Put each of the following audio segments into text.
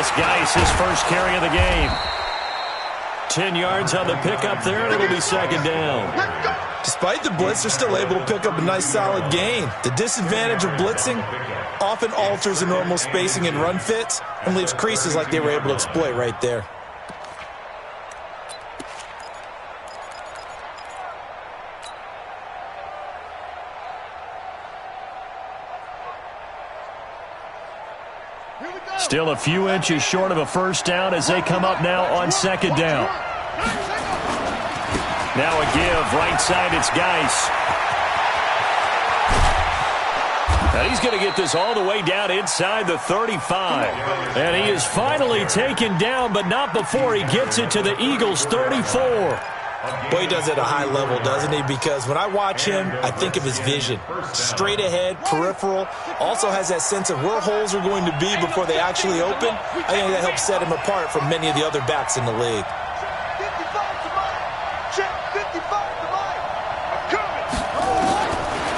this Geis his first carry of the game. 10 yards on the pickup there, and it'll be second down. Despite the blitz, they're still able to pick up a nice solid gain. The disadvantage of blitzing often alters the normal spacing and run fits and leaves creases like they were able to exploit right there. Still a few inches short of a first down as they come up now on second down. Now a give, right side, it's Geis. And he's going to get this all the way down inside the 35. And he is finally taken down, but not before he gets it to the Eagles' 34. Boy, he does it at a high level, doesn't he? Because when I watch him, I think of his vision. Straight ahead, peripheral. Also has that sense of where holes are going to be before they actually open. I think that helps set him apart from many of the other backs in the league.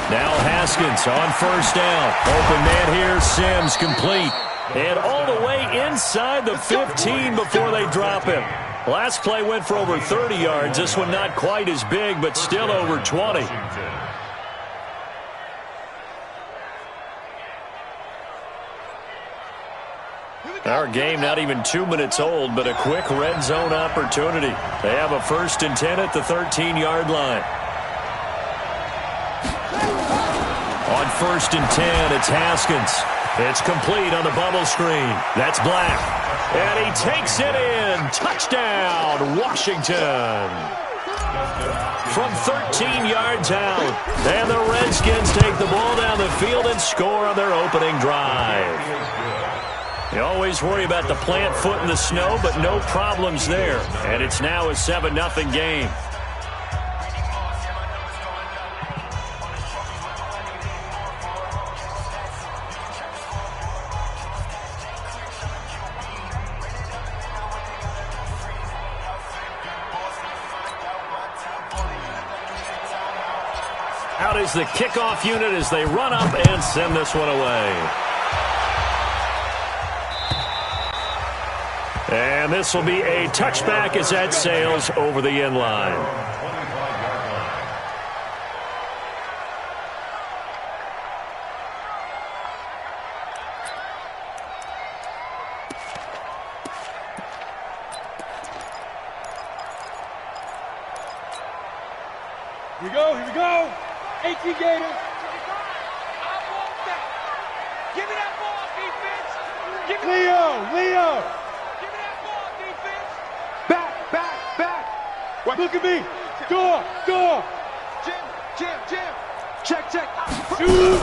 Now Haskins on first down. Open man here, Sims complete. And all the way inside the 15 before they drop him. Last play went for over 30 yards. This one not quite as big, but still over 20. Our game not even 2 minutes old, but a quick red zone opportunity. They have a 1st and 10 at the 13-yard line. On 1st and 10, it's Haskins. It's complete on the bubble screen. That's Black. And he takes it in. Touchdown, Washington. From 13 yards out. And the Redskins take the ball down the field and score on their opening drive. You always worry about the plant foot in the snow, but no problems there. And it's now a 7-0 game. Out is the kickoff unit as they run up and send this one away. And this will be a touchback as that sails over the end line. Here we go, here we go. 18 Gators. I want that. Give me that ball, defense. Give me Leo. Give me that ball, defense. Back. Look at me. Door. Jim. Check. Shoot.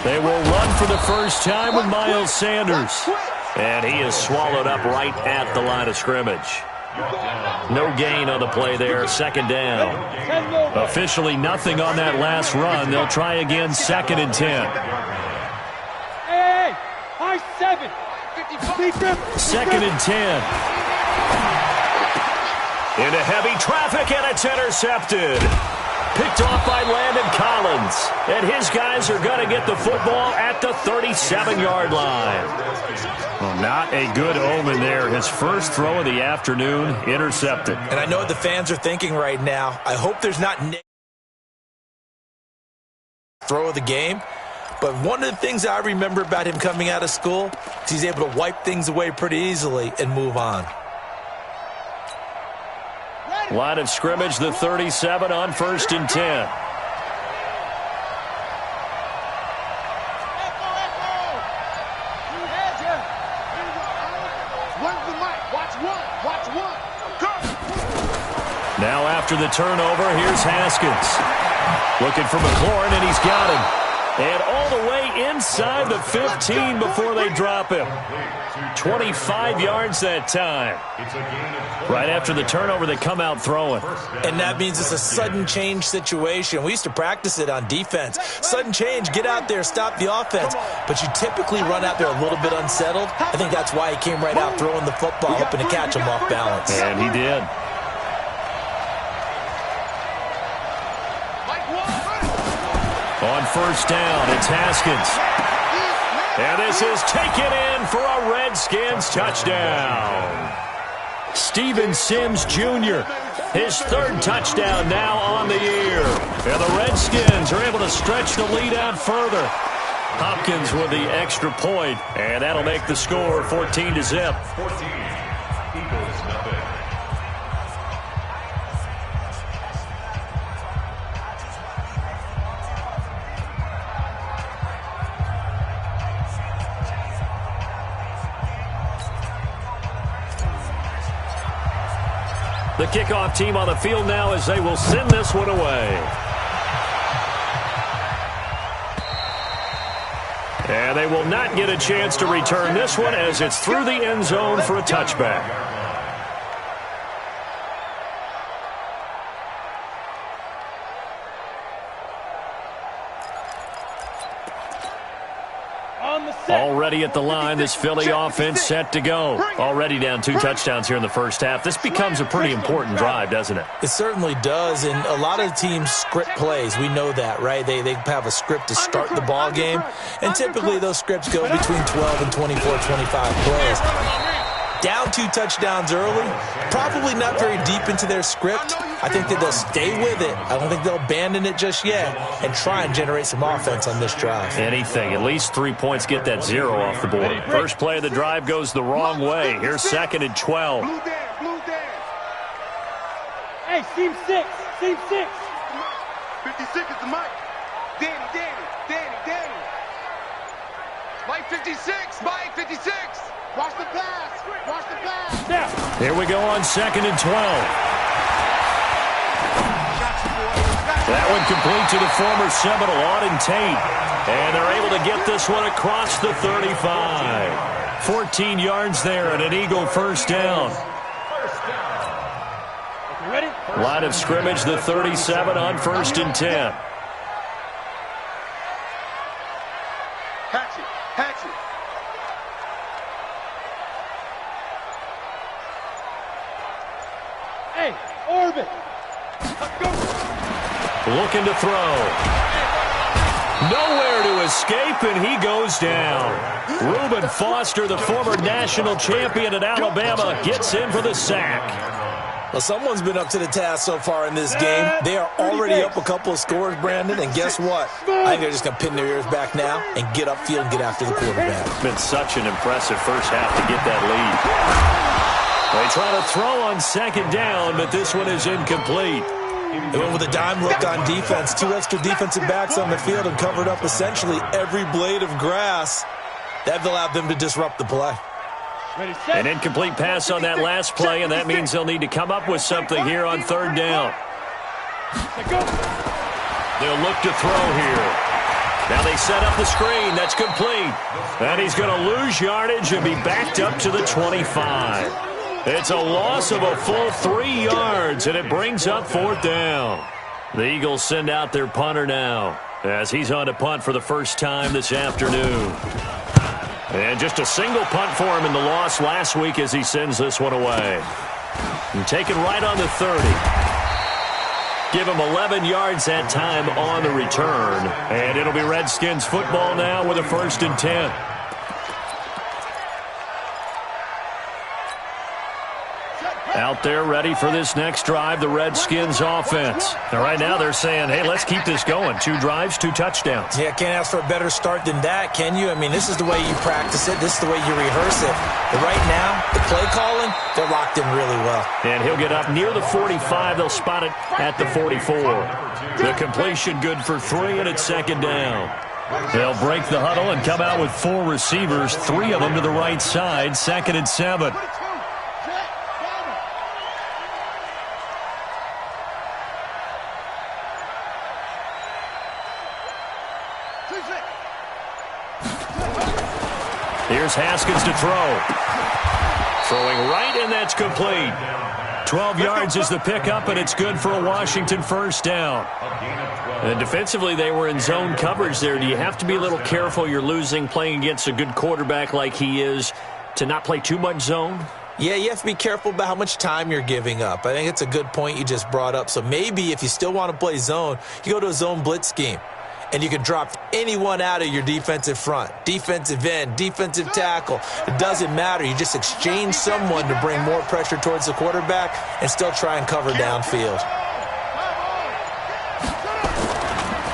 They will run for the first time with Miles Sanders. And he is swallowed up right at the line of scrimmage. No gain on the play there, second down. Officially nothing on that last run. They'll try again, 2nd and 10. Hey, high 7. 2nd and 10. Into heavy traffic, and it's intercepted. Picked off by Landon Collins. And his guys are going to get the football at the 37-yard line. Well, not a good omen there. His first throw of the afternoon, intercepted. And I know what the fans are thinking right now. I hope there's not throw of the game. But one of the things I remember about him coming out of school is he's able to wipe things away pretty easily and move on. Line of scrimmage, the 37 on 1st and 10. Now after the turnover, here's Haskins. Looking for McLaurin, and he's got him. And all the way inside the 15 before they drop him. 25 yards that time. Right after the turnover, they come out throwing. And that means it's a sudden change situation. We used to practice it on defense. Sudden change, get out there, stop the offense. But you typically run out there a little bit unsettled. I think that's why he came right out throwing the football, hoping to catch him off balance. And he did. On 1st down, it's Haskins. And this is taken in for a Redskins touchdown. Steven Sims Jr., his third touchdown now on the year. And the Redskins are able to stretch the lead out further. Hopkins with the extra point, and that'll make the score 14-0. The kickoff team on the field now as they will send this one away. And they will not get a chance to return this one as it's through the end zone for a touchback. Already at the line, this Philly offense set to go. Already down 2 touchdowns here in the first half. This becomes a pretty important drive, doesn't it? It certainly does, and a lot of teams script plays. We know that, right? They have a script to start the ball game, and typically those scripts go between 12 and 24, 25 plays. Down 2 touchdowns early, probably not very deep into their script. I think that they'll stay with it. I don't think they'll abandon it just yet and try and generate some offense on this drive. Anything. At least 3 points, get that 0 off the board. First play of the drive goes the wrong way. Here's 2nd and 12. Blue down. Hey, team 6. 56 is the mic. Danny. Mike 56. Mike 56. Watch the pass. Yeah. Here we go on 2nd and 12. That one complete to the former Seminole, Auden Tate. And they're able to get this one across the 35. 14 yards there and an Eagle first down. Ready? Line of scrimmage, the 37 on 1st and 10. Hatchet. Hey, orbit. Let's go. Looking to throw. Nowhere to escape, and he goes down. Reuben Foster, the former national champion at Alabama, gets in for the sack. Well, someone's been up to the task so far in this game. They are already up a couple of scores, Brandon, and guess what? I think they're just going to pin their ears back now and get upfield and get after the quarterback. Been such an impressive first half to get that lead. They try to throw on 2nd down, but this one is incomplete. They went with a dime look on defense. 2 extra defensive backs on the field and covered up essentially every blade of grass. That allowed them to disrupt the play. An incomplete pass on that last play, and that means they'll need to come up with something here on 3rd down. They'll look to throw here. Now they set up the screen. That's complete. And he's going to lose yardage and be backed up to the 25. It's a loss of a full 3 yards, and it brings up 4th down. The Eagles send out their punter now as he's on to punt for the first time this afternoon. And just a single punt for him in the loss last week as he sends this one away. And taken right on the 30. Give him 11 yards that time on the return. And it'll be Redskins football now with a 1st and 10. Out there ready for this next drive, the Redskins offense. And right now they're saying, hey, let's keep this going. 2 drives, 2 touchdowns. Yeah, can't ask for a better start than that, can you? I mean, this is the way you practice it. This is the way you rehearse it. But right now, the play calling, they're locked in really well. And he'll get up near the 45. They'll spot it at the 44. The completion good for 3, and it's 2nd down. They'll break the huddle and come out with 4 receivers, 3 of them to the right side, 2nd and 7. Here's Haskins to throw. Throwing right, and that's complete. 12 yards is the pickup, and it's good for a Washington first down. And defensively, they were in zone coverage there. Do you have to be a little careful? You're losing, playing against a good quarterback like he is, to not play too much zone? Yeah, you have to be careful about how much time you're giving up. I think it's a good point you just brought up. So maybe if you still want to play zone, you go to a zone blitz scheme. and you can drop anyone out of your defensive front. Defensive end, defensive tackle. It doesn't matter. You just exchange someone to bring more pressure towards the quarterback and still try and cover downfield.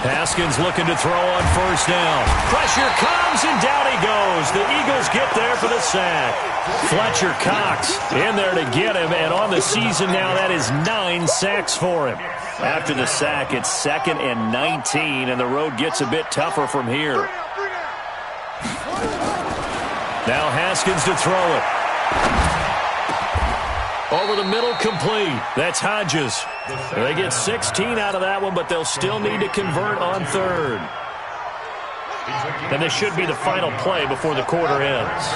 Haskins looking to throw on first down. Pressure comes, and down he goes. The Eagles get there for the sack. Fletcher Cox in there to get him, and on the season now, that is 9 sacks for him. After the sack, it's 2nd and 19, and the road gets a bit tougher from here. Now Haskins to throw it. Over the middle, complete. That's Hodges. They get 16 out of that one, but they'll still need to convert on third. And this should be the final play before the quarter ends.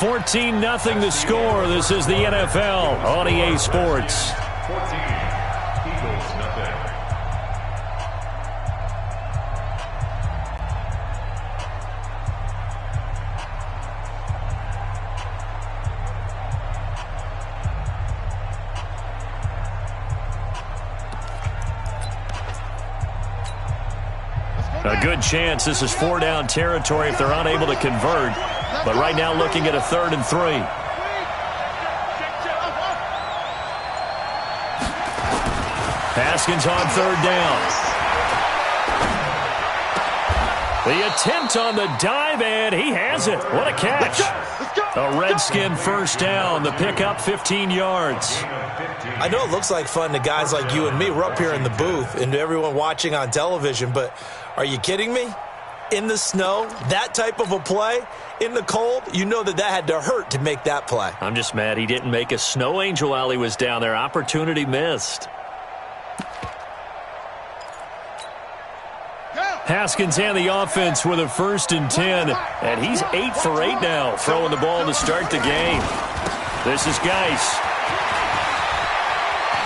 $14-0 the score. This is the NFL on EA Sports. A good chance this is 4-down territory if they're unable to convert. But right now looking at a 3rd and 3. Haskins on 3rd down. The attempt on the dive, and he has it. What a catch. A Redskin first down. The pickup 15 yards. I know it looks like fun to guys like you and me. We're up here in the booth and to everyone watching on television, but are you kidding me? In the snow, that type of a play, in the cold, you know that had to hurt to make that play. I'm just mad he didn't make a snow angel while he was down there. Opportunity missed. Haskins and the offense with a 1st and 10, and he's 8 for 8 now, throwing the ball to start the game. This is Geis.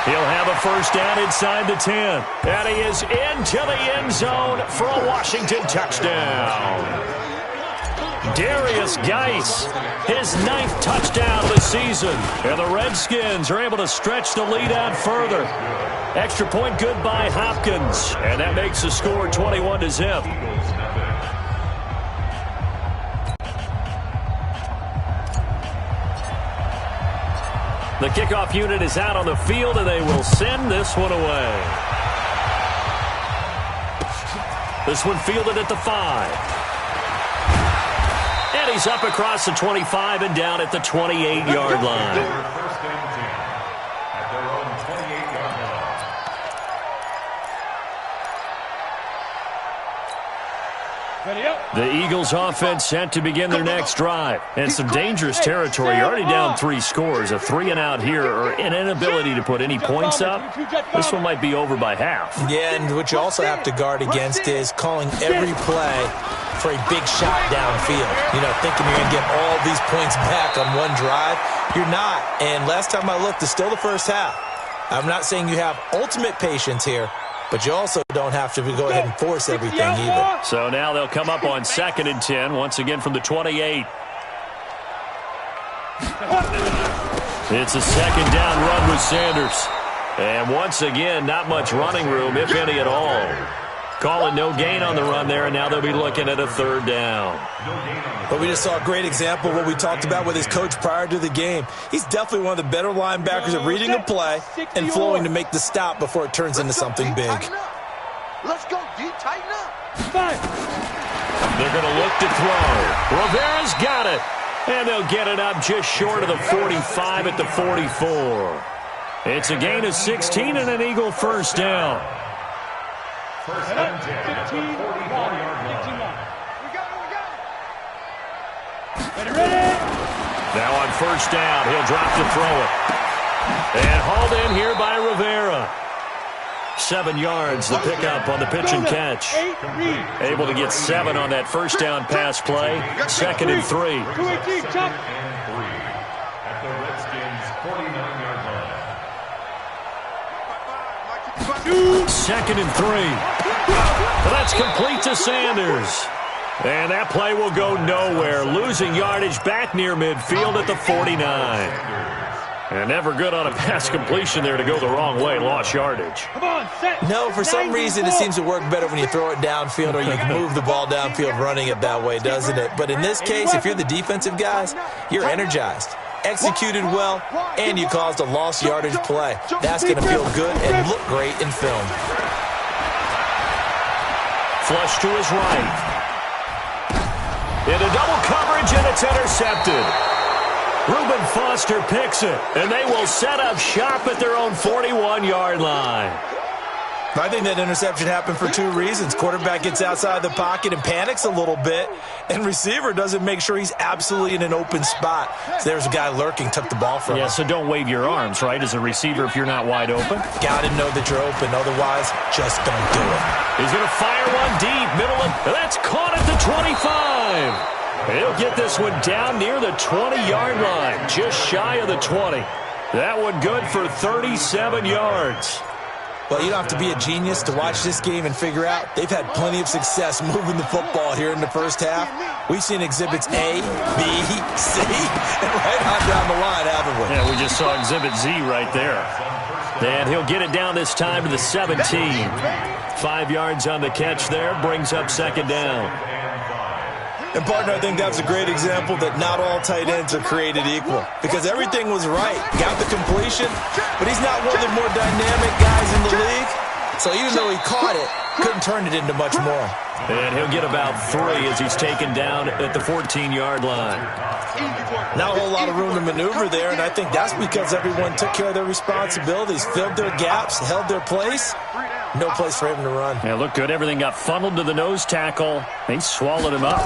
He'll have a first down inside the 10. And he is into the end zone for a Washington touchdown. Darius Geis, his 9th touchdown of the season. And the Redskins are able to stretch the lead out further. Extra point good by Hopkins. And that makes the score 21-0. The kickoff unit is out on the field, and they will send this one away. This one fielded at the 5. And he's up across the 25 and down at the 28-yard line. The Eagles offense set to begin their next drive. And some dangerous territory. You're already down 3 scores. A 3-and-out here or an inability to put any points up. This one might be over by half. Yeah, and what you also have to guard against is calling every play for a big shot downfield. You know, thinking you're going to get all these points back on one drive. You're not. And last time I looked, it's still the first half. I'm not saying you have ultimate patience here, but you also don't have to go ahead and force everything either. So now they'll come up on 2nd and 10, once again from the 28. It's a 2nd down run with Sanders. And once again, not much running room, if any at all. Calling no gain on the run there, and now they'll be looking at a 3rd down. But we just saw a great example of what we talked about with his coach prior to the game. He's definitely one of the better linebackers at reading a play and flowing to make the stop before it turns into something big. Let's go, D. Tighten up. They're going to look to throw. Rivera's got it. And they'll get it up just short of the 45 at the 44. It's a gain of 16 and an Eagle first down. First and 10 at the 44-yard line. Now on first down, he'll drop to throw it. And hauled in here by Rivera. 7 yards, the pickup on the pitch and catch. Able to get 7 on that first down pass play. 2nd and 3. At the Redskins' 49-yard line. 2nd and 3. Well, that's complete to Sanders. And that play will go nowhere. Losing yardage back near midfield at the 49. And never good on a pass completion there to go the wrong way. Lost yardage. Come on, set. No, for some reason it seems to work better when you throw it downfield or you can move the ball downfield running it that way, doesn't it? But in this case, if you're the defensive guys, you're energized, executed well, and you caused a lost yardage play. That's going to feel good and look great in film. Flush to his right. Into double coverage, and it's intercepted. Reuben Foster picks it, and they will set up shop at their own 41-yard line. I think that interception happened for two reasons. Quarterback gets outside the pocket and panics a little bit, and receiver doesn't make sure he's absolutely in an open spot. So there's a guy lurking, took the ball from him. Yeah, so don't wave your arms, right, as a receiver if you're not wide open. Got to know that you're open. Otherwise, just don't do it. He's going to fire one deep, middle of, that's caught at the 25. He'll get this one down near the 20-yard line, just shy of the 20. That one good for 37 yards. Well, you don't have to be a genius to watch this game and figure out they've had plenty of success moving the football here in the first half. We've seen exhibits A, B, C, and right on down the line, haven't we? Yeah, we just saw exhibit Z right there. And he'll get it down this time to the 17. 5 yards on the catch there, brings up second down. And, partner, I think that's a great example that not all tight ends are created equal because everything was right. Got the completion, but he's not one of the more dynamic guys in the league. So even though he caught it, couldn't turn it into much more. And he'll get about 3 as he's taken down at the 14-yard line. Not a whole lot of room to maneuver there, and I think that's because everyone took care of their responsibilities, filled their gaps, held their place. No place for him to run. Yeah, looked good. Everything got funneled to the nose tackle. They swallowed him up.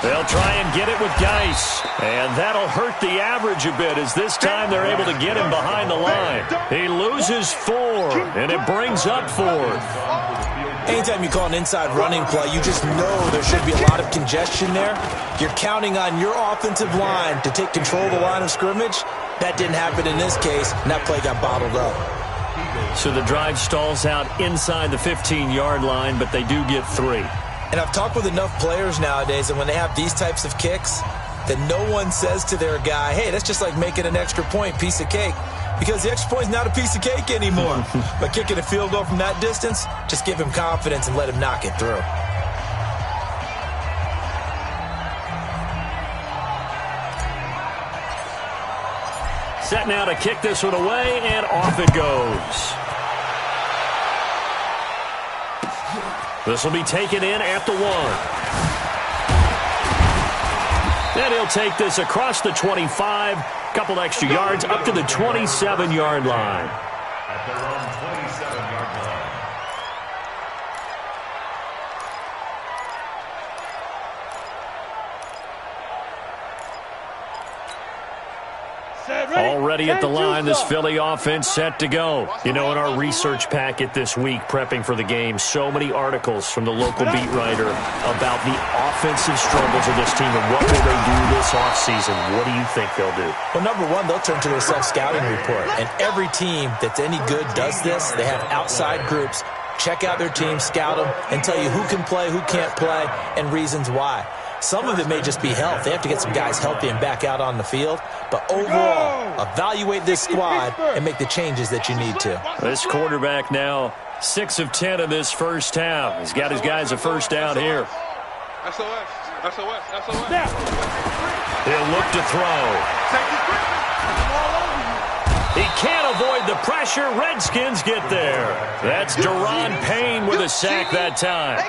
They'll try and get it with Geis. And that'll hurt the average a bit as this time they're able to get him behind the line. He loses 4, and it brings up 4th. Anytime you call an inside running play, you just know there should be a lot of congestion there. You're counting on your offensive line to take control of the line of scrimmage. That didn't happen in this case, and that play got bottled up. So the drive stalls out inside the 15-yard line, but they do get 3. And I've talked with enough players nowadays, and when they have these types of kicks, that no one says to their guy, hey, that's just like making an extra point, piece of cake. Because the extra point is not a piece of cake anymore. But kicking a field goal from that distance, just give him confidence and let him knock it through. Set now to kick this one away, and off it goes. This will be taken in at the 1. And he'll take this across the 25, couple extra yards, up to the 27-yard line. At their own 27-yard line. Already at the line, this Philly offense set to go. You know, in our research packet this week, prepping for the game, so many articles from the local beat writer about the offensive struggles of this team and what will they do this offseason. What do you think they'll do? Well, number one, they'll turn to their self-scouting report. And every team that's any good does this. They have outside groups. Check out their team, scout them, and tell you who can play, who can't play, and reasons why. Some of it may just be health. They have to get some guys healthy and back out on the field. But overall, evaluate this squad and make the changes that you need to. This quarterback now 6 of 10 in this first half. He's got his guys a first down here. SOS. He'll look to throw. He can't avoid the pressure. Redskins get there. That's Daron Payne with a sack that time.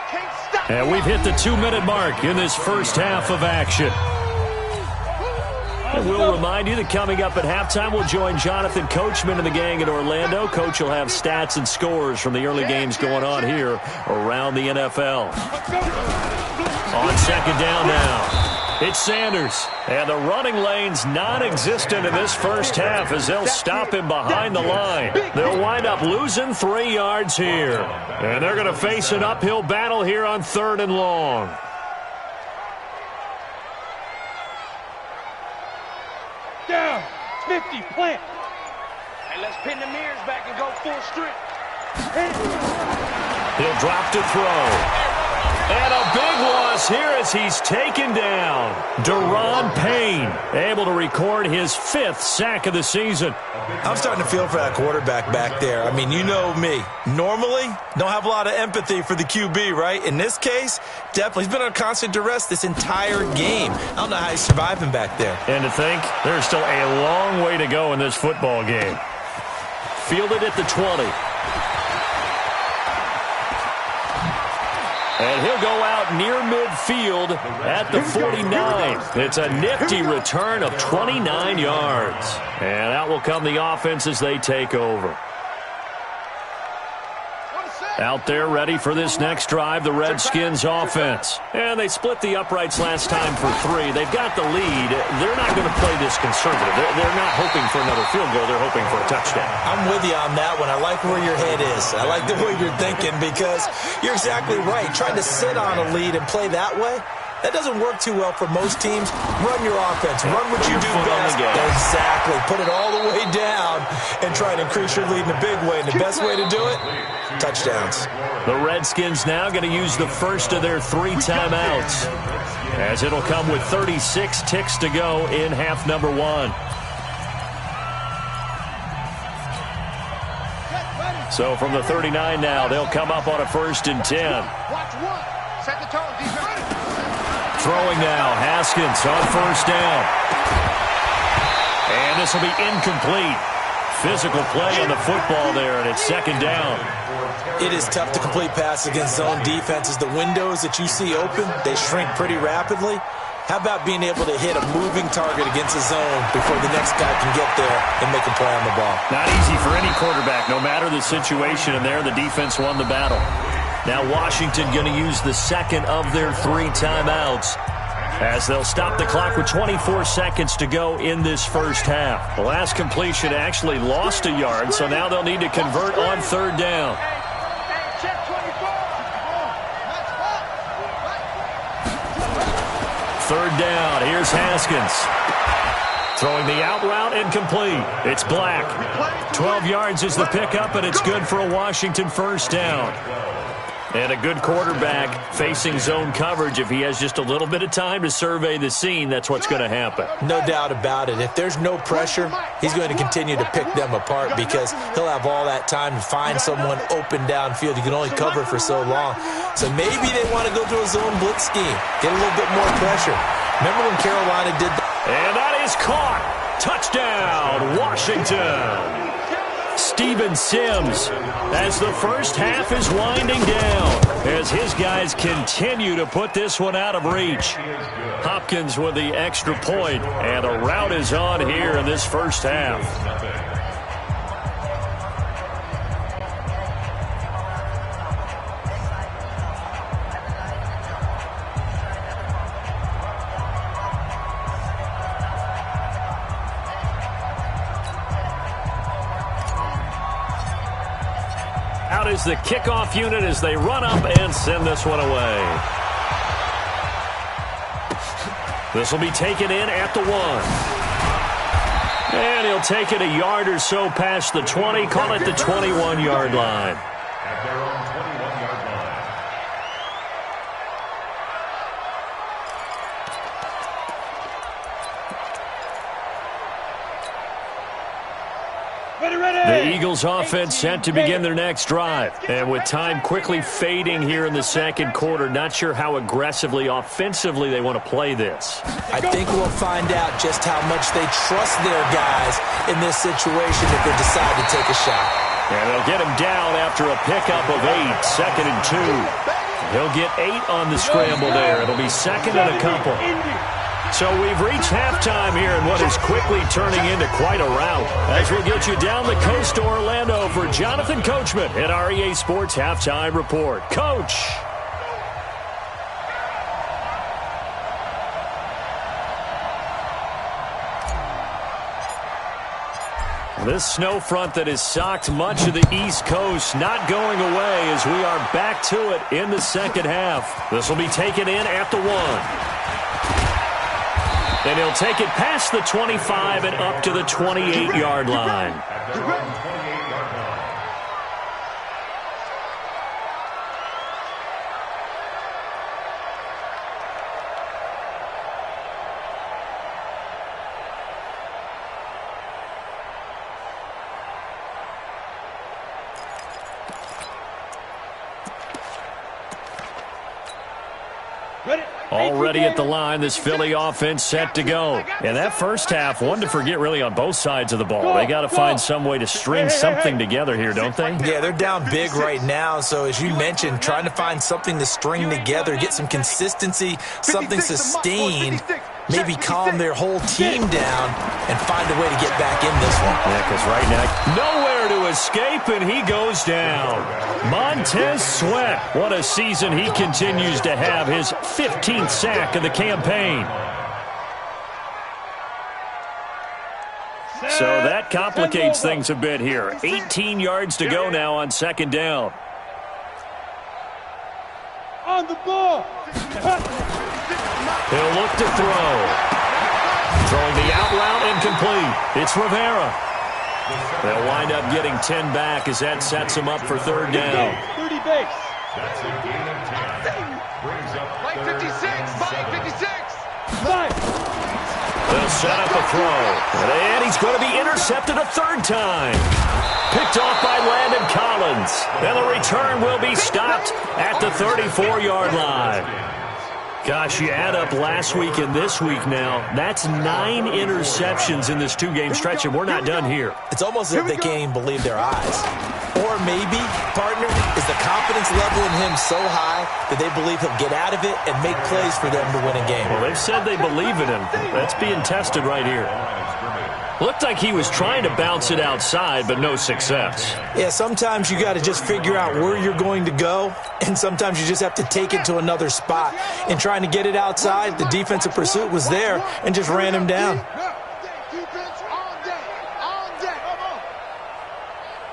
And we've hit the 2-minute mark in this first half of action. And we'll remind you that coming up at halftime, we'll join Jonathan Coachman and the gang in Orlando. Coach will have stats and scores from the early games going on here around the NFL. On second down now. It's Sanders, and the running lane's non-existent in this first half as they'll stop him behind the line. They'll wind up losing 3 yards here, and they're going to face an uphill battle here on 3rd and long. Down, 50, plant. Hey, let's pin the mirrors back and go full strength. He'll drop to throw. And a big loss here as he's taken down. Deron Payne able to record his 5th sack of the season. I'm starting to feel for that quarterback back there. I mean, you know me. Normally, don't have a lot of empathy for the QB, right? In this case, definitely. He's been on constant duress this entire game. I don't know how he's surviving back there. And to think, there's still a long way to go in this football game. Fielded at the 20. And he'll go out near midfield at the 49. It's a nifty return of 29 yards. And out will come the offense as they take over. Out there ready for this next drive, the Redskins offense. And they split the uprights last time for 3. They've got the lead. They're not going to play this conservative. They're not hoping for another field goal. They're hoping for a touchdown. I'm with you on that one. I like where your head is. I like the way you're thinking because you're exactly right. Trying to sit on a lead and play that way, that doesn't work too well for most teams. Run your offense. Run what you do best. Exactly. Put it all the way down and try and increase your lead in a big way. And the best way to do it, touchdowns. The Redskins now going to use the first of their 3 timeouts, as it'll come with 36 ticks to go in half number 1. So from the 39 now, they'll come up on a 1st and 10. Watch 1. Set the tone. Defense. Throwing now, Haskins on 1st down. And this will be incomplete. Physical play on the football there, and it's 2nd down. It is tough to complete passes against zone defenses. The windows that you see open, they shrink pretty rapidly. How about being able to hit a moving target against a zone before the next guy can get there and make a play on the ball? Not easy for any quarterback, no matter the situation, and there the defense won the battle. Now Washington going to use the 2nd of their 3 timeouts, as they'll stop the clock with 24 seconds to go in this first half. The last completion actually lost a yard, so now they'll need to convert on 3rd down. Third down, here's Haskins. Throwing the out route, incomplete. It's Black. 12 yards is the pickup, and it's good for a Washington 1st down. And a good quarterback facing zone coverage. If he has just a little bit of time to survey the scene, that's what's going to happen. No doubt about it. If there's no pressure, he's going to continue to pick them apart because he'll have all that time to find someone open downfield. You can only cover for so long. So maybe they want to go to a zone blitz scheme, get a little bit more pressure. Remember when Carolina did that? And that is caught. Touchdown, Washington. Steven Sims, as the first half is winding down, as his guys continue to put this one out of reach. Hopkins with the extra point, and a rout is on here in this first half. Out is the kickoff unit as they run up and send this one away. This will be taken in at the 1. And he'll take it a yard or so past the 20, call it the 21-yard line. At their own 21-yard line. The Eagles offense set to begin their next drive. And with time quickly fading here in the 2nd quarter, not sure how aggressively, offensively they want to play this. I think we'll find out just how much they trust their guys in this situation if they decide to take a shot. And they'll get him down after a pickup of 8, 2nd and 2. He'll get 8 on the scramble there. It'll be 2nd and a couple. So we've reached halftime here in what is quickly turning into quite a rout. As we'll get you down the coast to Orlando for Jonathan Coachman at our EA Sports Halftime Report. Coach. This snow front that has socked much of the East Coast not going away as we are back to it in the 2nd half. This will be taken in at the 1. And he'll take it past the 25 and up to the 28-yard line. Already at the line, this Philly offense set to go. And that first half, one to forget really on both sides of the ball. They got to find some way to string something together here, don't they? Yeah, they're down big right now. So as you mentioned, trying to find something to string together, get some consistency, something sustained, maybe calm their whole team down and find a way to get back in this one. Yeah, because right now, nowhere to escape, and he goes down. Montez Sweat, what a season he continues to have, his 15th sack of the campaign. So that complicates things a bit here. 18 yards to go now on second down. On the ball. He'll look to throw. Throwing the out route incomplete. It's Rivera. They'll wind up getting 10 back as that sets them up for third down. 30 base. That's a gain of 10. Brings up Mike 56. Mike 56. They'll set up a throw. And he's going to be intercepted a third time. Picked off by Landon Collins. And the return will be stopped at the 34-yard line. Gosh, you add up last week and this week now, that's 9 interceptions in this two-game stretch, and we're not done here. It's almost as if they can't even believe their eyes. Or maybe, partner, is the confidence level in him so high that they believe he'll get out of it and make plays for them to win a game. Well, they've said they believe in him. That's being tested right here. Looked like he was trying to bounce it outside, but no success. Yeah, sometimes you got to just figure out where you're going to go, and sometimes you just have to take it to another spot. And trying to get it outside, the defensive pursuit was there and just ran him down. Defense on deck. On deck.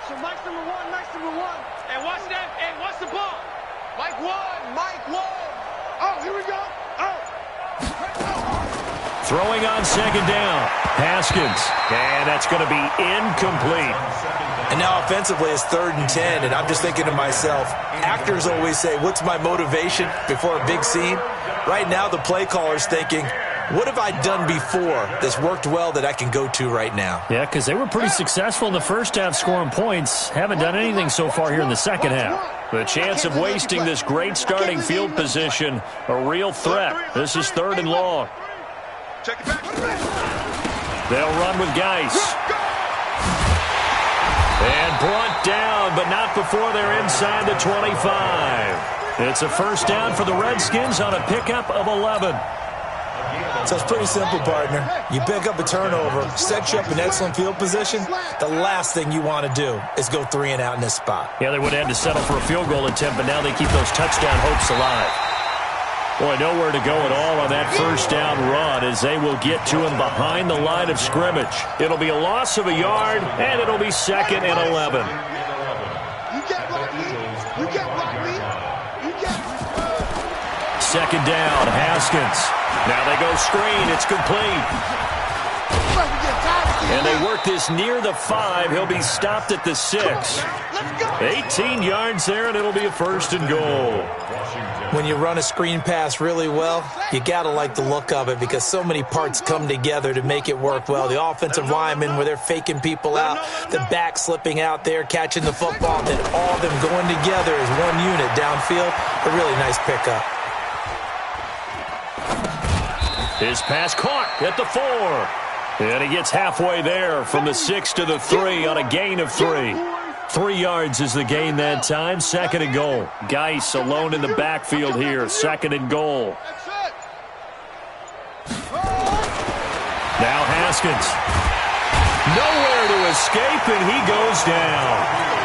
So Mike's number one. And watch that. And watch the ball. Mike one. Oh, here we go. Throwing on second down. Haskins. And that's going to be incomplete. And now offensively it's 3rd and 10, and I'm just thinking to myself, actors always say, what's my motivation before a big scene? Right now the play caller's thinking, what have I done before that's worked well that I can go to right now? Yeah, because they were pretty successful in the first half scoring points. Haven't done anything so far here in the second half. The chance of wasting this great starting field position, a real threat. This is 3rd and long. Check it back. They'll run with Geis. And brought down, but not before they're inside the 25. It's a first down for the Redskins on a pickup of 11. So it's pretty simple, partner. You pick up a turnover, set you up in excellent field position. The last thing you want to do is go 3 and out in this spot. Yeah, they would have had to settle for a field goal attempt, but now they keep those touchdown hopes alive. Boy, nowhere to go at all on that first down run as they will get to him behind the line of scrimmage. It'll be a loss of a yard, and it'll be 2nd and 11. Second down, Haskins. Now they go screen. It's complete. And they work this near the 5. He'll be stopped at the 6. 18 yards there, and it'll be a 1st and goal. When you run a screen pass really well, you got to like the look of it because so many parts come together to make it work well. The offensive linemen where they're faking people out, the back slipping out there, catching the football, and then all of them going together as one unit downfield. A really nice pickup. His pass caught at the 4. And he gets halfway there from the 6 to the 3 on a gain of 3. 3 yards is the gain that time. 2nd and goal. Geis alone in the backfield here. 2nd and goal. Now Haskins. Nowhere to escape, and he goes down.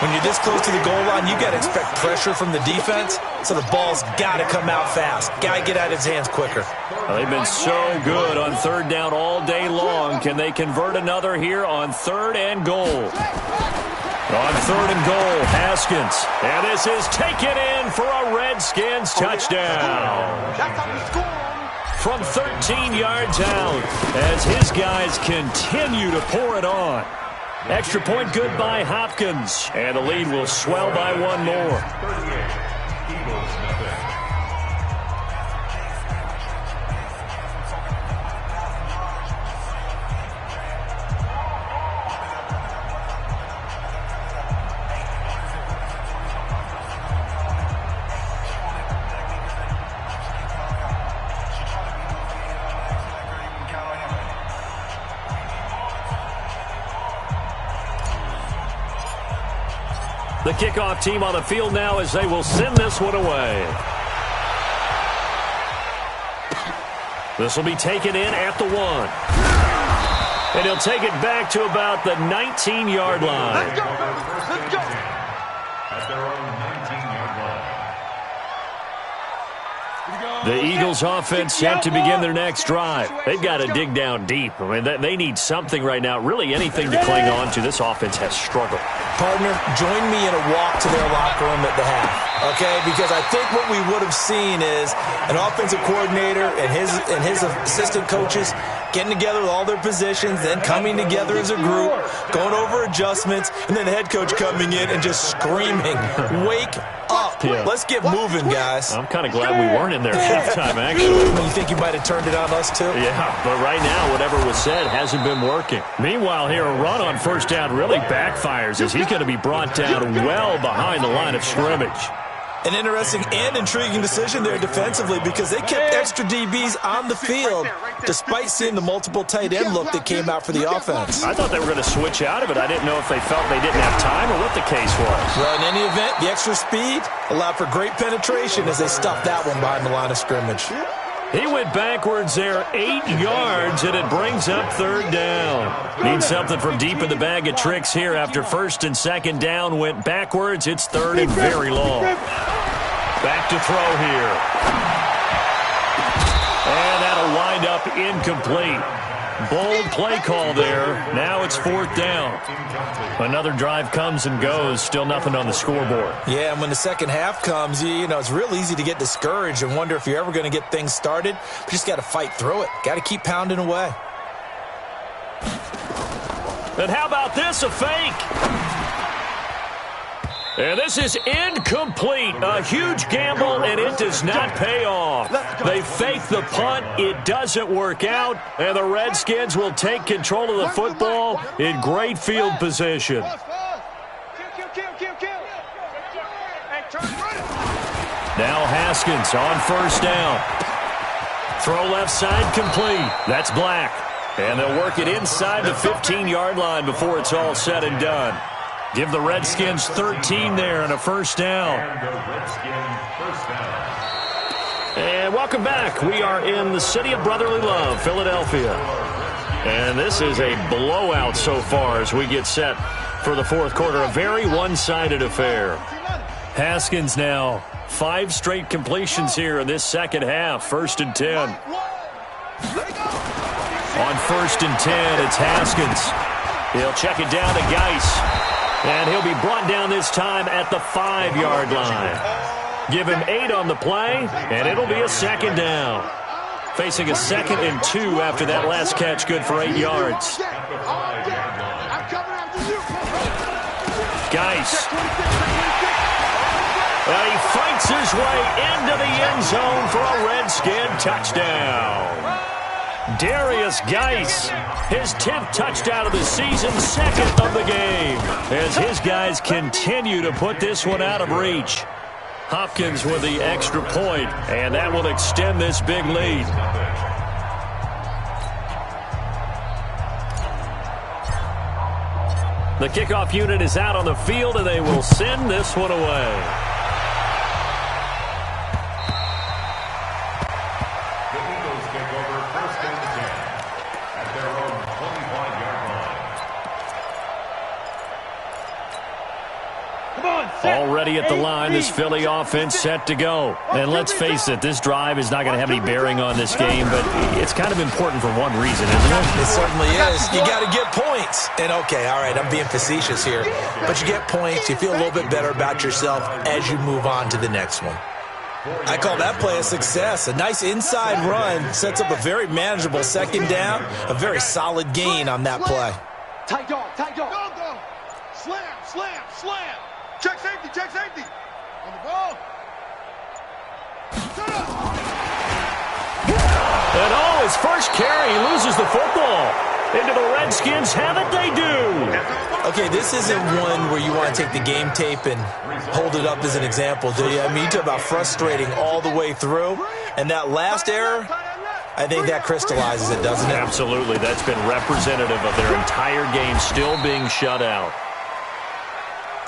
When you're this close to the goal line, you got to expect pressure from the defense, so the ball's got to come out fast. Got to get out of his hands quicker. Well, they've been so good on 3rd down all day long. Can they convert another here on 3rd and goal? On 3rd and goal, Haskins. And this is taken in for a Redskins touchdown. From 13 yards out as his guys continue to pour it on. Extra point good by Hopkins. And the lead will swell by 1 more. 38. Eagles nothing. The kickoff team on the field now as they will send this one away. This will be taken in at the 1. And he'll take it back to about the 19-yard line. Let's go, let's go. At their own 19-yard line. The Eagles offense set to begin their next drive. They've got to dig down deep. I mean, they need something right now, really anything to cling on to. This offense has struggled. Partner, join me in a walk to their locker room at the half, okay? Because I think what we would have seen is an offensive coordinator and his assistant coaches getting together with all their positions, then coming together as a group, going over adjustments, and then the head coach coming in and just screaming, "Wake up. Yeah. Let's get moving, guys." I'm kind of glad we weren't in there at halftime, actually. You think you might have turned it on us, too? Yeah, but right now, whatever was said hasn't been working. Meanwhile, here, a run on first down really backfires as he's going to be brought down well behind the line of scrimmage. An interesting and intriguing decision there defensively because they kept extra DBs on the field despite seeing the multiple tight end look that came out for the offense. I thought they were going to switch out of it. I didn't know if they felt they didn't have time or what the case was. Well, in any event, the extra speed allowed for great penetration as they stuffed that one behind the line of scrimmage. He went backwards there 8 yards, and it brings up third down. Need something from deep in the bag of tricks here after first and second down went backwards. It's third and very long. Back to throw here. And that'll wind up incomplete. Bold play call there. Now it's fourth down. Another drive comes and goes. Still nothing on the scoreboard. Yeah, and when the second half comes, you know, it's real easy to get discouraged and wonder if you're ever going to get things started. But you just got to fight through it. Got to keep pounding away. And how about this, a fake? And this is incomplete. A huge gamble, and it does not pay off. They fake the punt. It doesn't work out, and the Redskins will take control of the football in great field position. Now Haskins on first down. Throw left side complete. That's Black. And they'll work it inside the 15-yard line before it's all said and done. Give the Redskins 13 there and a first down. And welcome back. We are in the city of brotherly love, Philadelphia. And this is a blowout so far as we get set for the fourth quarter. A very one-sided affair. Haskins now 5 straight completions here in this second half. First and 10. On first and 10, it's Haskins. He'll check it down to Geis. And he'll be brought down this time at the 5-yard line. Give him 8 on the play, and it'll be a second down. Facing a 2nd and 2 after that last catch, good for 8 yards. Geis. And he fights his way into the end zone for a Redskin touchdown. Darius Geis, his 10th touchdown of the season, 2nd of the game, as his guys continue to put this one out of reach. Hopkins with the extra point, and that will extend this big lead. The kickoff unit is out on the field, and they will send this one away. Already at the line, this Philly offense set to go. And let's face it, this drive is not going to have any bearing on this game, but it's kind of important for one reason, isn't it? It certainly is. You got to get points. And, okay, all right, I'm being facetious here. But you get points, you feel a little bit better about yourself as you move on to the next one. I call that play a success. A nice inside run sets up a very manageable second down, a very solid gain on that play. Tight dog, tight dog. Go. Slam, slam, slam. Check safety, check safety. On the ball. And his first carry, he loses the football. Into the Redskins have it, they do. Okay, this isn't one where you want to take the game tape and hold it up as an example, do you? I mean, you talk about frustrating all the way through. And that last error, I think that crystallizes it, doesn't it? Absolutely. That's been representative of their entire game still being shut out.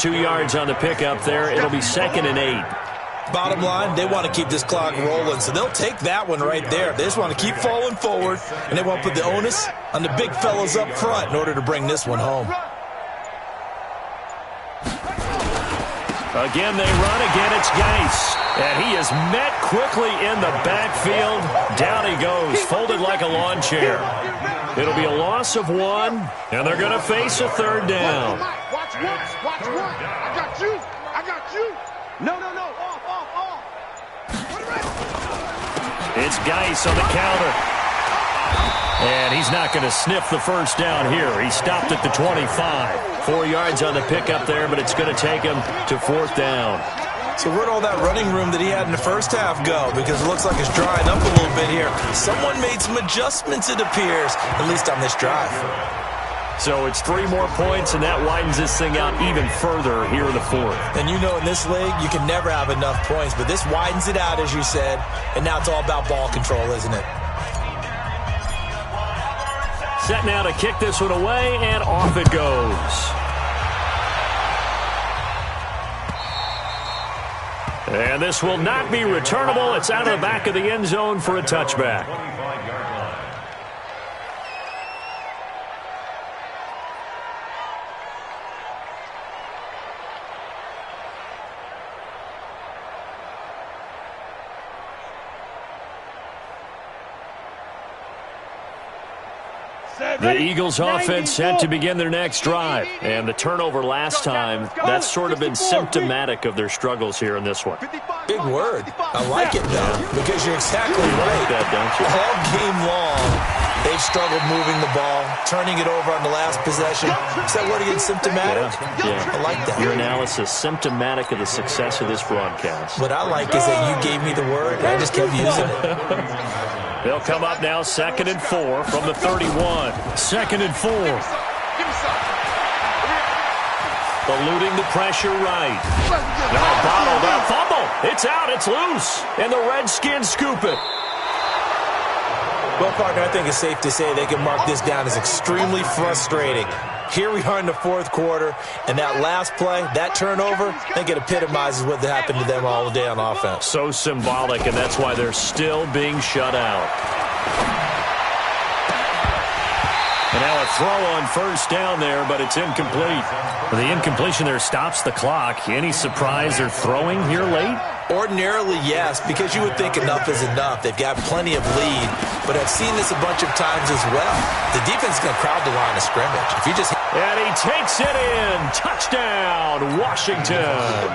2 yards on the pickup there. It'll be 2nd and 8. Bottom line, they want to keep this clock rolling, so they'll take that one right there. They just want to keep falling forward, and they want to put the onus on the big fellas up front in order to bring this one home. Again, they run. Again, it's Geis. And he is met quickly in the backfield. Down he goes, folded like a lawn chair. It'll be a loss of 1, and they're going to face a 3rd down. Watch one. I got you. No. Off. It's Geis on the counter. And he's not going to sniff the first down here. He stopped at the 25. 4 yards on the pickup there, but it's going to take him to 4th down. So where'd all that running room that he had in the first half go? Because it looks like it's drying up a little bit here. Someone made some adjustments, it appears, at least on this drive. So it's 3 more points, and that widens this thing out even further here in the 4th. And you know in this league, you can never have enough points, but this widens it out, as you said, and now it's all about ball control, isn't it? Set now to kick this one away, and off it goes. And this will not be returnable. It's out of the back of the end zone for a touchback. The Eagles offense set to begin their next drive. And the turnover last time, that's sort of been symptomatic of their struggles here in this one. Big word. I like it, though, because you're exactly right. That, don't you? All game long, they've struggled moving the ball, turning it over on the last possession. Is that word again, symptomatic? Yeah. I like that. Your analysis, symptomatic of the success of this broadcast. What I like is that you gave me the word, and I just kept using it. They'll come up now 2nd and 4 from the 31. 2nd and 4. Eluding the pressure right. Now bottled up. Fumble. It's out. It's loose. And the Redskins scoop it. Well, partner, I think it's safe to say they can mark this down as extremely frustrating. Here we are in the 4th quarter, and that last play, that turnover, I think it epitomizes what happened to them all day on offense. So symbolic, and that's why they're still being shut out. And now a throw on first down there, but it's incomplete. The incompletion there stops the clock. Any surprise they're throwing here late? Ordinarily, yes, because you would think enough is enough. They've got plenty of lead, but I've seen this a bunch of times as well. The defense is going to crowd the line of scrimmage. If you just... And he takes it in. Touchdown, Washington.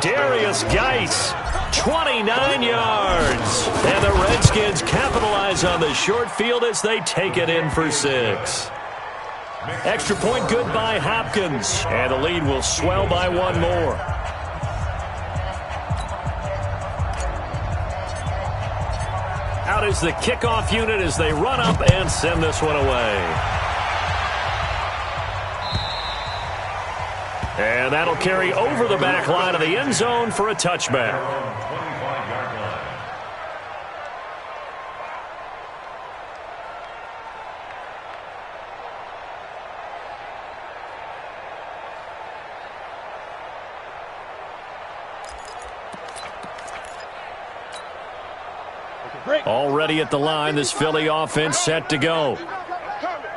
Darius Geis, 29 yards. And the Redskins capitalize on the short field as they take it in for 6. Extra point good by Hopkins. And the lead will swell by 1 more. Out is the kickoff unit as they run up and send this one away. And that'll carry over the back line of the end zone for a touchback. Already at the line, this Philly offense set to go.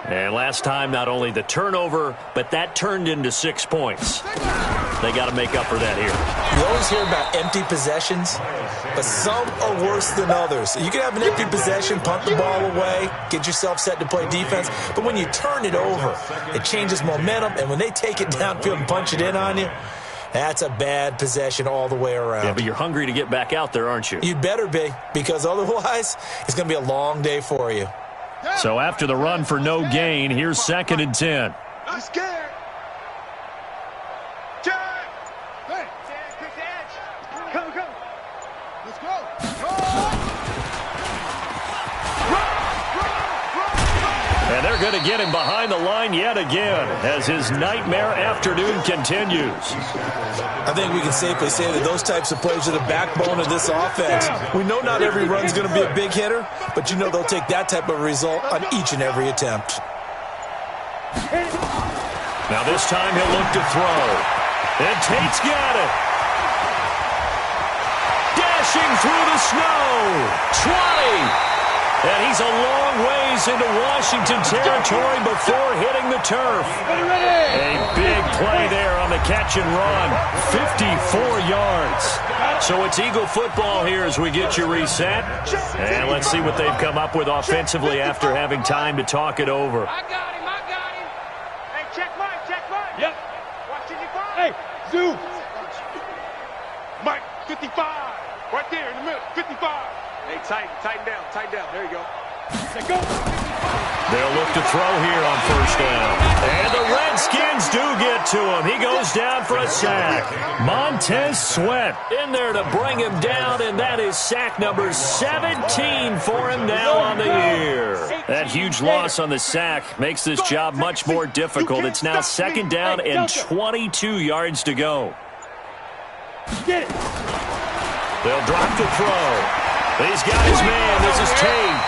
And last time, not only the turnover, but that turned into 6 points. They got to make up for that here. You always hear about empty possessions, but some are worse than others. You can have an empty possession, punt the ball away, get yourself set to play defense, but when you turn it over, it changes momentum, and when they take it downfield and punch it in on you, that's a bad possession all the way around. Yeah, but you're hungry to get back out there, aren't you? You'd better be, because otherwise, it's going to be a long day for you. So after the run for no gain, here's 2nd and 10. I'm scared. Jack! Hey, kick the edge. Come. Let's go. And they're going to get him behind the line yet again as his nightmare afternoon continues. I think we can safely say that those types of plays are the backbone of this offense. We know not every run's going to be a big hitter, but you know they'll take that type of result on each and every attempt. Now this time he'll look to throw. And Tate's got it. Dashing through the snow. 20. And he's a long ways into Washington territory before hitting the turf. A big play there on the catch and run. 54 yards. So it's Eagle football here as we get you reset. And let's see what they've come up with offensively after having time to talk it over. I got him. Hey, check Mike. Yep. Watch 55. Hey, Zoo. Mike, 55. Right there in the middle, 55. Hey, tighten down. There you go. Let's go. They'll look to throw here on first down. And the Redskins do get to him. He goes down for a sack. Montez Sweat in there to bring him down, and that is sack number 17 for him now on the year. That huge loss on the sack makes this job much more difficult. It's now second down and 22 yards to go. Get it. They'll drop the throw. He's got his man. This is Tate.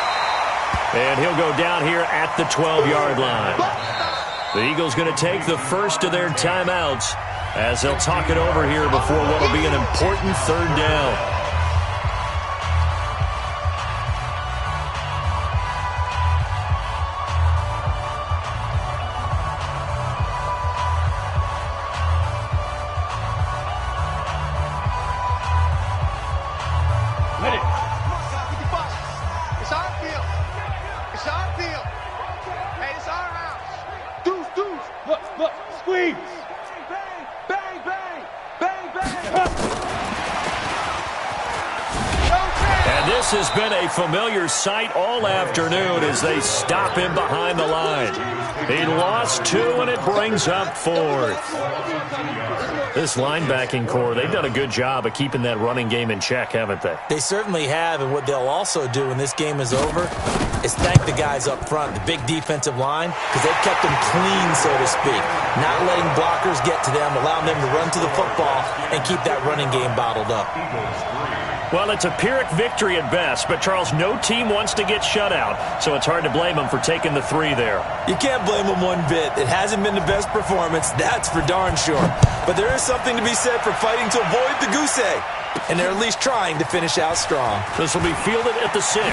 And he'll go down here at the 12-yard line. The Eagles going to take the first of their timeouts as they'll talk it over here before what will be an important third down. Look, squeeze. Bang. And this has been a familiar sight all afternoon as they stop him behind the line. He lost 2, and it brings up 4th. This linebacking core, they've done a good job of keeping that running game in check, haven't they? They certainly have, and what they'll also do when this game is over is thank the guys up front, the big defensive line, because they've kept them clean, so to speak. Not letting blockers get to them, allowing them to run to the football and keep that running game bottled up. Well, it's a Pyrrhic victory at best, but, Charles, no team wants to get shut out, so it's hard to blame them for taking the 3 there. You can't blame them one bit. It hasn't been the best performance, that's for darn sure. But there is something to be said for fighting to avoid the goose egg, and they're at least trying to finish out strong. This will be fielded at the 6.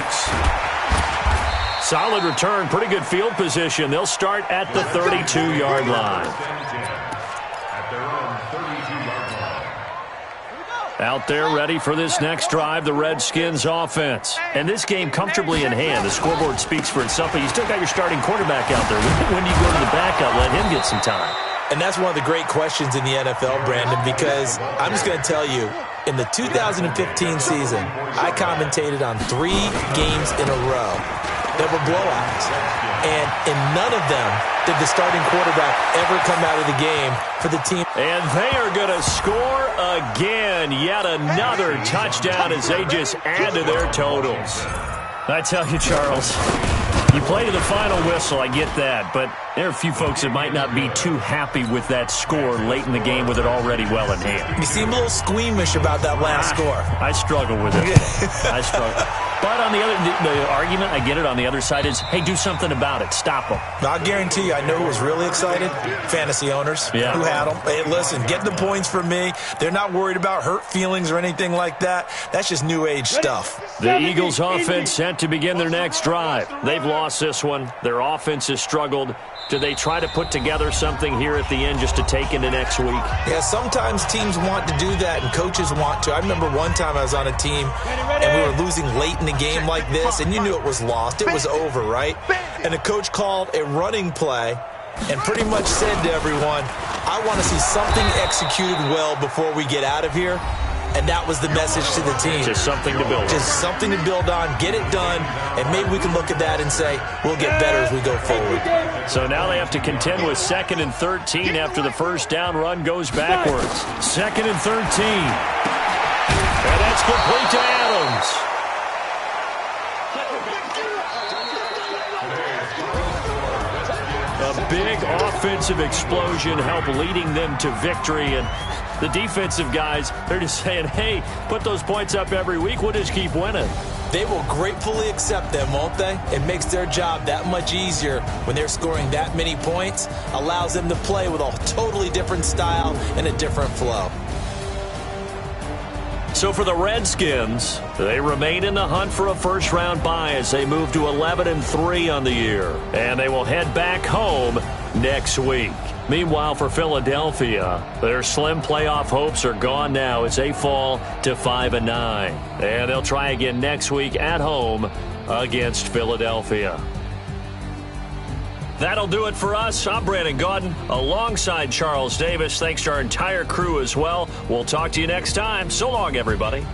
Solid return, pretty good field position. They'll start at the 32-yard line. Out there ready for this next drive, the Redskins offense. And this game comfortably in hand. The scoreboard speaks for itself, but you still got your starting quarterback out there. When do you go to the backup, let him get some time? And that's one of the great questions in the NFL, Brandon, because I'm just going to tell you, in the 2015 season, I commentated on 3 games in a row that were blowouts. And in none of them did the starting quarterback ever come out of the game for the team. And they are going to score again. Yet another touchdown as they just add to their totals. I tell you, Charles, you play to the final whistle, I get that, but there are a few folks that might not be too happy with that score late in the game with it already well in hand. You seem a little squeamish about that last score. I struggle with it. I struggle. But on the argument, I get it, on the other side is, hey, do something about it. Stop them. I guarantee you, I know who was really excited. Fantasy owners who had them. Hey, listen, get the points from me. They're not worried about hurt feelings or anything like that. That's just new age stuff. The Eagles offense set to begin their next drive. They've lost this one. Their offense has struggled. Do they try to put together something here at the end just to take into next week? Yeah, sometimes teams want to do that and coaches want to. I remember one time I was on a team and we were losing late in the game like this, and you knew it was lost. It was over, right? And the coach called a running play and pretty much said to everyone, I want to see something executed well before we get out of here. And that was the message to the team. Just something to build on. Just something to build on, get it done, and maybe we can look at that and say, we'll get better as we go forward. So now they have to contend with 2nd and 13 after the first down run goes backwards. 2nd and 13. And that's complete to Adams. A big offensive explosion helped leading them to victory, and the defensive guys, they're just saying, hey, put those points up every week, we'll just keep winning. They will gratefully accept them, won't they? It makes their job that much easier when they're scoring that many points, allows them to play with a totally different style and a different flow. So for the Redskins, they remain in the hunt for a first-round bye as they move to 11-3 on the year. And they will head back home next week. Meanwhile, for Philadelphia, their slim playoff hopes are gone now as they fall to 5-9. And they'll try again next week at home against Philadelphia. That'll do it for us. I'm Brandon Gaudin alongside Charles Davis. Thanks to our entire crew as well. We'll talk to you next time. So long, everybody.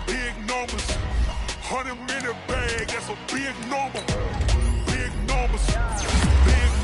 Big numbers, 100-minute bag, that's a big number. Big numbers, big